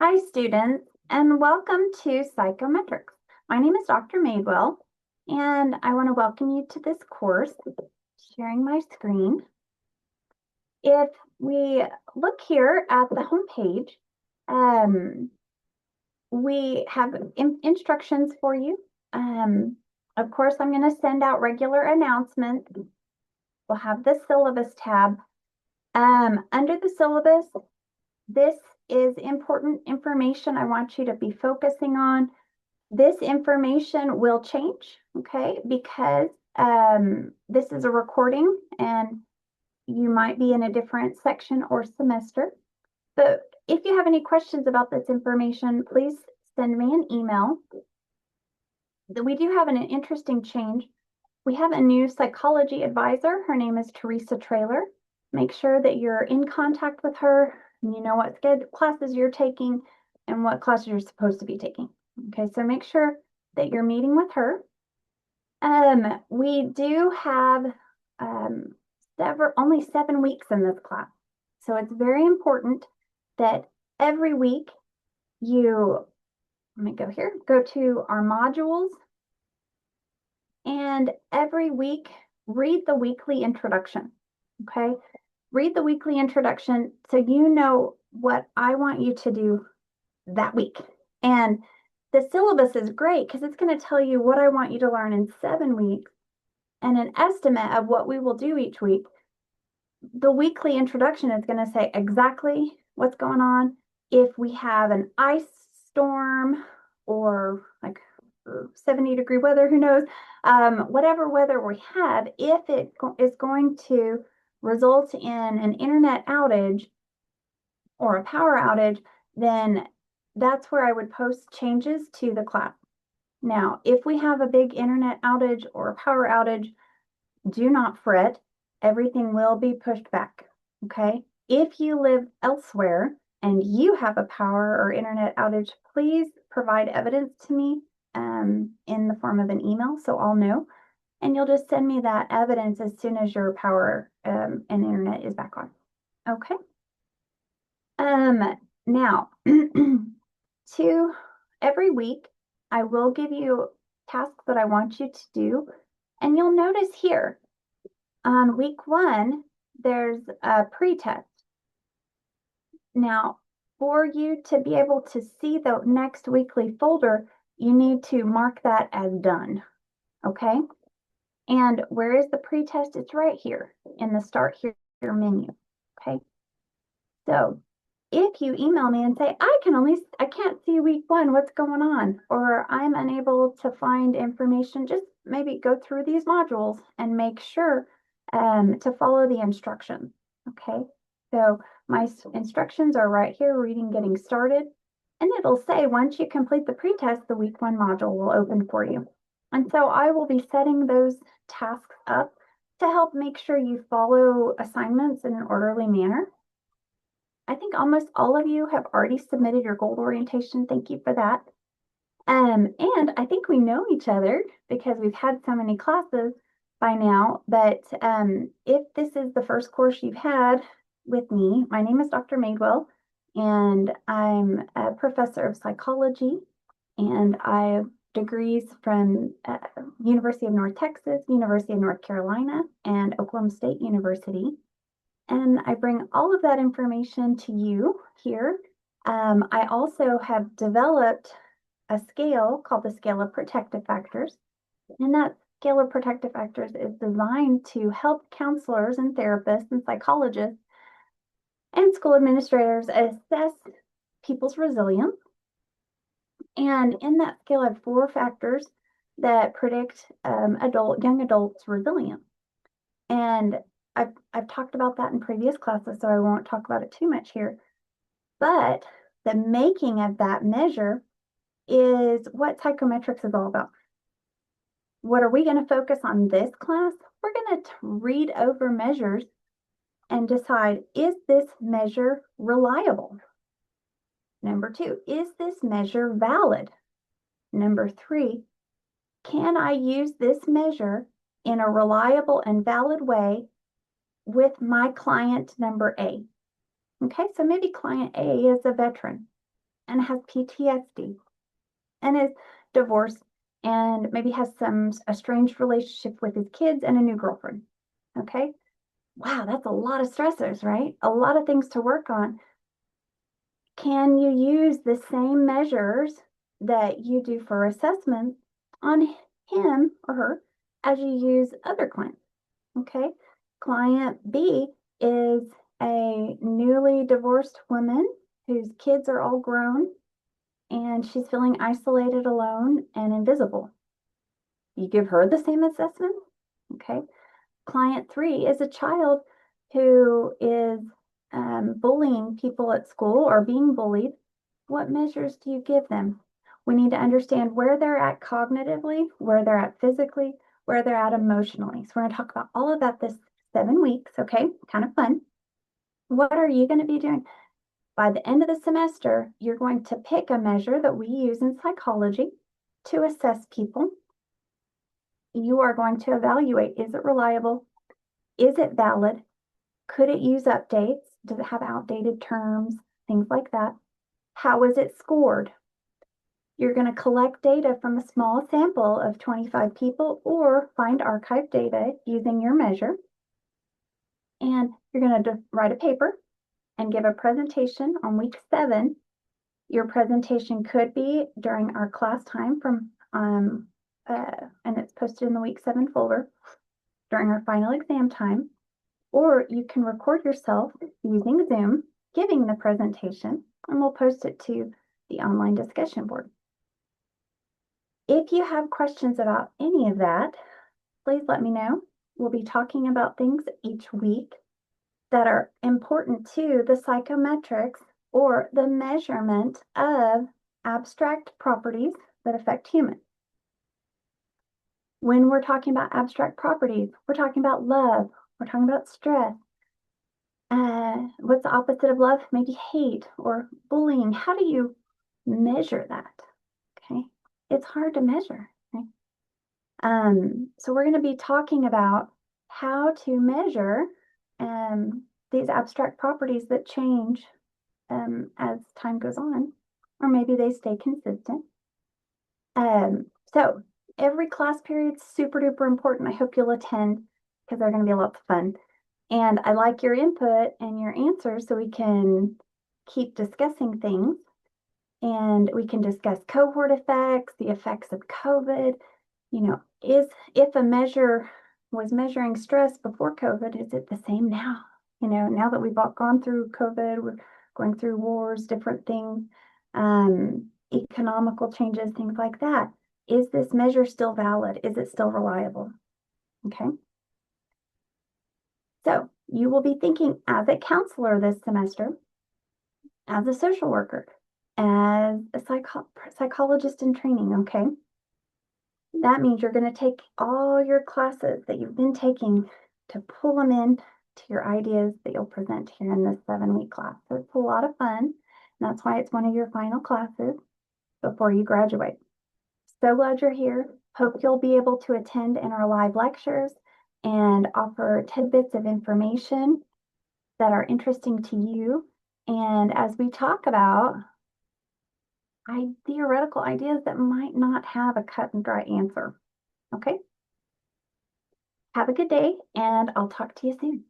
Hi, students, and welcome to Psychometrics. My name is Dr. Madewell, and I want to welcome you to this course. Sharing my screen. If we look here at the home page, we have instructions for you. Of course, I'm going to send out regular announcements. We'll have the syllabus tab. Under the syllabus, this is important information I want you to be focusing on. This information will change, okay, because this is a recording and you might be in a different section or semester. But if you have any questions about this information, please send me an email. We do have an interesting change. We have a new psychology advisor. Her name is Teresa Traylor. Make sure that you're in contact with her and you know what classes you're taking and what classes you're supposed to be taking. Okay, so make sure that you're meeting with her. We do have only 7 weeks in this class. So it's very important that every week let me go here, go to our modules, and every week read the weekly introduction, okay? Read the weekly introduction so you know what I want you to do that week. And the syllabus is great because it's going to tell you what I want you to learn in 7 weeks and an estimate of what we will do each week. The weekly introduction is going to say exactly what's going on. If we have an ice storm or like 70-degree weather, who knows, whatever weather we have, if it is going to result in an internet outage or a power outage, then that's where I would post changes to the class. Now, if we have a big internet outage or a power outage, do not fret. Everything will be pushed back, okay? If you live elsewhere and you have a power or internet outage, please provide evidence to me in the form of an email so I'll know. And you'll just send me that evidence as soon as your power and internet is back on. Okay. Now, every week, I will give you tasks that I want you to do. And you'll notice here, on week 1, there's a pre-test. Now, for you to be able to see the next weekly folder, you need to mark that as done, okay? And where is the pre-test? It's right here in the Start Here menu, okay? So if you email me and say, I can't see week 1, what's going on? Or I'm unable to find information, just maybe go through these modules and make sure to follow the instructions, okay? So my instructions are right here, reading, getting started. And it'll say, once you complete the pretest, the week 1 module will open for you. And so I will be setting those tasks up to help make sure you follow assignments in an orderly manner. I think almost all of you have already submitted your goal orientation. Thank you for that. And I think we know each other because we've had so many classes by now. But if this is the first course you've had with me, my name is Dr. Madewell, and I'm a professor of psychology, and I have degrees from University of North Texas, University of North Carolina, and Oklahoma State University. And I bring all of that information to you here. I also have developed a scale called the Scale of Protective Factors. And that Scale of Protective Factors is designed to help counselors and therapists and psychologists and school administrators assess people's resilience. And in that scale, I have 4 factors that predict young adults' resilience. And I've talked about that in previous classes, so I won't talk about it too much here. But the making of that measure is what psychometrics is all about. What are we going to focus on this class? We're going to read over measures and decide, is this measure reliable? Number 2, is this measure valid? Number 3, can I use this measure in a reliable and valid way with my client number A? Okay, so maybe client A is a veteran. and has PTSD and is divorced and maybe has some estranged relationship with his kids and a new girlfriend. Okay. Wow, that's a lot of stressors, right? A lot of things to work on. Can you use the same measures that you do for assessments on him or her as you use other clients? Okay. Client B is a newly divorced woman whose kids are all grown and she's feeling isolated, alone, and invisible. You give her the same assessment. Okay. Client 3 is a child who is bullying people at school or being bullied. What measures do you give them? We need to understand where they're at cognitively, where they're at physically, where they're at emotionally. So we're going to talk about all of that this 7 weeks, okay? Kind of fun. What are you going to be doing? By the end of the semester, you're going to pick a measure that we use in psychology to assess people. You are going to evaluate, is it reliable? Is it valid? Could it use updates? Does it have outdated terms? Things like that. How is it scored? You're going to collect data from a small sample of 25 people or find archived data using your measure. And you're going to write a paper and give a presentation on week 7. Your presentation could be during our class time and it's posted in the week 7 folder during our final exam time. Or you can record yourself using Zoom, giving the presentation, and we'll post it to the online discussion board. If you have questions about any of that, please let me know. We'll be talking about things each week that are important to the psychometrics or the measurement of abstract properties that affect humans. When we're talking about abstract properties, we're talking about love, we're talking about stress. What's the opposite of love? Maybe hate or bullying. How do you measure that? Okay, it's hard to measure. Okay? So we're going to be talking about how to measure these abstract properties that change as time goes on, or maybe they stay consistent. So every class period is super duper important. I hope you'll attend because they're going to be a lot of fun. And I like your input and your answers so we can keep discussing things. And we can discuss cohort effects, the effects of COVID. You know, if a measure was measuring stress before COVID, is it the same now? You know, now that we've all gone through COVID, we're going through wars, different things, economical changes, things like that. Is this measure still valid? Is it still reliable? Okay. So you will be thinking as a counselor this semester, as a social worker, as a psychologist in training, okay? That means you're going to take all your classes that you've been taking to pull them in to your ideas that you'll present here in this 7-week class. So it's a lot of fun. And that's why it's one of your final classes before you graduate. So glad you're here. Hope you'll be able to attend in our live lectures and offer tidbits of information that are interesting to you. And as we talk about theoretical ideas that might not have a cut and dry answer. Okay? Have a good day, and I'll talk to you soon.